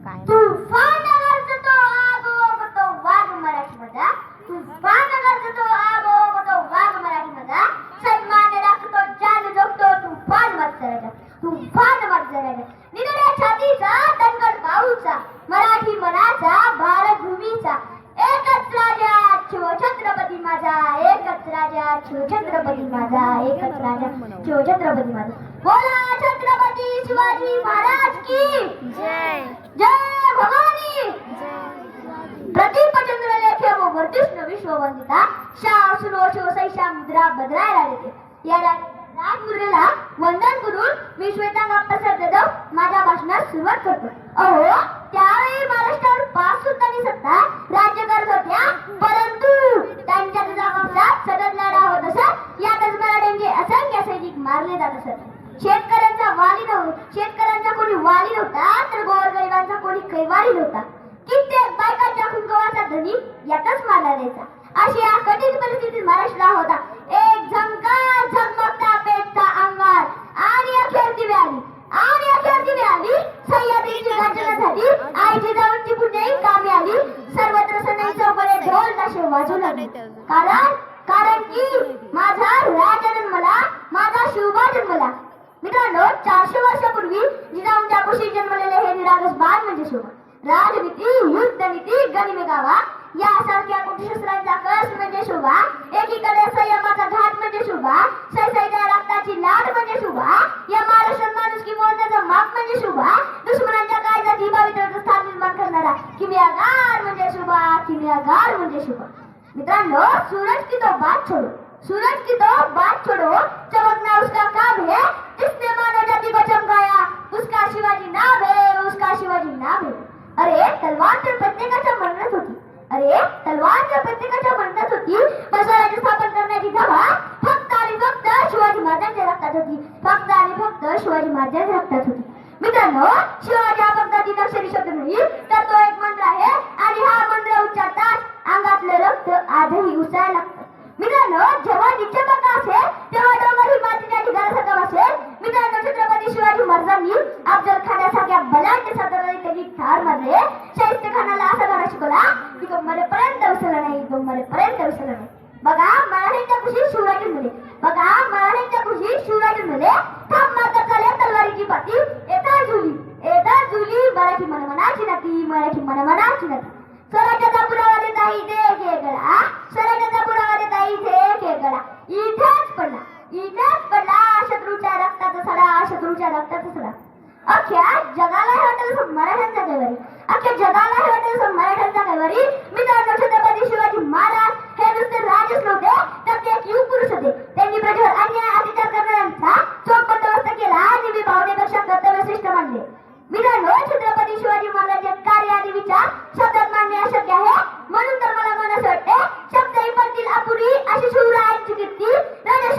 तुफान गरजतो आग ओघतो वाघ मराठीमध्ये, तुफान गरजतो आग ओघतो वाघ मराठीमध्ये, सन्मान राखतो जान जोगतो तुफान मत्सराचा, तुफान मत्सराचा, निगड्या छातीचा दणकट बाहूचा, मराठी मनाचा भारत भूमीचा, एकच राजा शिवछत्रपती माझा, एकच राजा शिवछत्रपती माझा, एकच राजा शिवछत्रपती माझा. बोला छत्रपती शिवाजी महाराज की जय. जय भवानी. प्रतिपचंद्र लेखे व वर्धिष्णू विश्ववंदिता शाह सुनो शिवसैषा मुद्रा बदलायला देते. या राजमुद्रेला वंदन करून मी श्वेतांगा प्रसाद जाधव माझ्या भाषणास सुरुवात करतो. अहो, त्यावेळी महाराष्ट्रावर 5 सुलतानी सत्ता राज्य करत होत्या, परंतु त्यांच्या तुझापासून सतत लढा होत असत. यातच मराठ्यांचे असंख्य सैनिक मारले जात असत. शेतकऱ्यांचा कोणी वाली नव्हता, तर गोरगरिबांचा कोणी कैवारी नव्हता. कित्येक बायकांच्या कुंकवाचा धनी यातच मारला जायचा. अशी या कठीण परिस्थितीत महाराष्ट्र होता. एक झंकार झगमगता पेटता अंगार आणि अखेर दिवे आली, आणि अखेर दिवे आली. सह्याद्रीची गर्जना झाली, आई जिजाऊंची पुण्याई कामी आली. सर्वत्र सनई चौकडे ढोल ताशे वाजू लागले. कारण की माझा राजा जन्मला, माझा शिवबा जन्मला. मित्रांनो, 400 वर्षापूर्वी जिजाऊंच्या कुशीत जन्मलेले हे निरागस बाळ म्हणजे शिवबा. राजनीती, युद्धनीती, गनिमेगावा यासारख्या कुटशस्त्रांचा कस म्हणजे शिवबा. एकीकडे संयमाचा घाट म्हणजे शिवबा, सैसैच्या रक्ताची लाट म्हणजे शिवबा, या महाराष्ट्रात माणुसकी मोजण्याचं माप म्हणजे शिवबा, दुश्मनांच्या काळजात हिबावित्राचं स्थान निर्माण करणारा किमयागार म्हणजे शिवबा, किमयागार म्हणजे शिवबा. मित्रांनो, सूरज की तो बात छोड़ो, सूरज की तो बात छोड़ो, चमकना उसका काम है, जिसने मानव जाति को चमकाया, उसका शिवाजी नाम है, उसका शिवाजी नाम है. अरे तलवार तर प्रत्येकाच्या मनात होती, अरे तलवार तर प्रत्येकाच्या मनात होती, पण स्वराज्य स्थापन करण्याची गभा फक्त आणि फक्त शिवाजी महाराजांच्या रक्तात होती, फक्त आणि फक्त शिवाजी महाराजांच्या रक्तात होती. मित्रांनो, शिवाजी हा फक्त 3 अक्षरी शब्द नाही, तर तो एक मंत्र आहे, आणि हा मंत्र उच्चारताच अंगातलं रक्त आजही उसळायला लागतं. मित्रांनो, जेव्हा निश्चयबद्ध असेल तेव्हा डोंगर ही मातीच्या ढिगाऱ्यासारखा असेल. मित्रांनो, छत्रपती शिवाजी महाराजांनी अफजल खानासारख्या बलाढ्य सरदाराला त्यांनी ठार मारले. शाहिस्ते खानाला असा धडा शिकवला की तो मरेपर्यंत विसरला नाही, तो मरेपर्यंत विसरला नाही. बघा, मराठ्यांच्या कुशीत शिवराज जन्मले, बघा मराठ्यांच्या कुशीत शिवराज जन्मले. थांब माता चाले तलवारीची पाती, येता जुली मराठी मनमनाची नाती, मराठी मनमनाची नाती. स्वराज्याचा पुरावा देता इथे एक गडा, स्वराज्याचा पुरावा देता इथे एक गडा. इथेच पडला शत्रूच्या रक्ताचा सडा, शत्रूच्या रक्ताचा सडा. अख्ख्या जगाला हे वाटेल मराठ्यांचा कैवारी, अख्ख्या जगाला हे वाटेल मराठ्यांचा कैवारी. मित्रांनो, छत्रपती शिवाजी महाराज हे नुसते राजच नव्हते, तर ते एक युग पुरुष होते. त्यांनी प्रजेवर अन्याय अत्याचार करणाऱ्यांचा चोख बंदोबस्त केला आणि मी भावनेपेक्षा कर्तव्य श्रेष्ठ मानले. मित्रांनो, छत्रपती शिवाजी महाराजांचे कार्य आणि विचार शब्दात मांडणे अशक्य आहे, म्हणून तर मला मन असं वाटते, शब्द पडतील अपुरी अशी शिवरायांची कीर्ती राजा